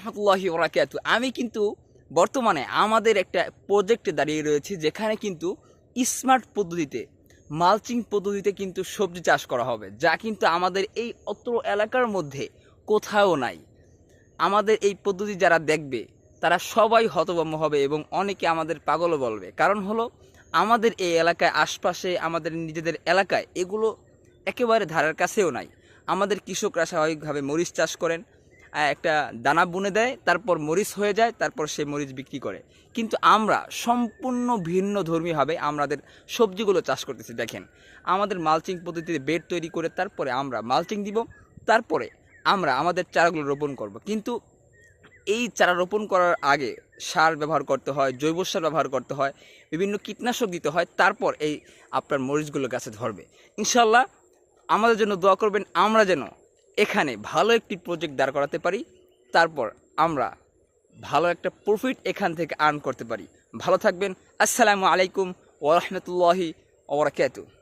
রহমতুল্লাহি ওয়া বারাকাতুহু। আমি কিন্তু বর্তমানে আমাদের একটা প্রজেক্টে দাঁড়িয়ে রয়েছি, যেখানে কিন্তু স্মার্ট পদ্ধতিতে মালচিং পদ্ধতিতে কিন্তু সবজি চাষ করা হবে, যা কিন্তু আমাদের এই অত্র এলাকার মধ্যে কোথাও নাই। আমাদের এই পদ্ধতি যারা দেখবে তারা সবাই হতভম্ব হবে এবং অনেকে আমাদের পাগলও বলবে। কারণ হলো আমাদের এই এলাকায় আশপাশে আমাদের নিজেদের এলাকায় এগুলো একেবারে ধারের কাছেও নাই। আমাদের কৃষকরা স্বাভাবিকভাবে মরিচ চাষ করেন, একটা দানা বুনে দেয়, তারপর মরিচ হয়ে যায়, তারপর সে মরিচ বিক্রি করে। কিন্তু আমরা সম্পূর্ণ ভিন্ন ধর্মীভাবে আমাদের সবজিগুলো চাষ করতেছি। দেখেন, আমাদের মালচিং পদ্ধতিতে বেড তৈরি করে তারপরে আমরা মালচিং দিব, তারপরে আমরা আমাদের চারাগুলো রোপণ করব। কিন্তু এই চারা রোপণ করার আগে সার ব্যবহার করতে হয়, জৈব সার ব্যবহার করতে হয়, বিভিন্ন কীটনাশক দিতে হয়, তারপর এই আপনার মরিচগুলো গাছে ধরবে। ইনশাল্লাহ আমাদের জন্য দোয়া করবেন, আমরা যেন এখানে ভালো একটি প্রজেক্ট দাঁড় করাতে পারি, তারপর আমরা ভালো একটা প্রফিট এখান থেকে আর্ন করতে পারি। ভালো থাকবেন। আসসালামু আলাইকুম ওয়া রাহমাতুল্লাহি ওয়া বারাকাতুহু।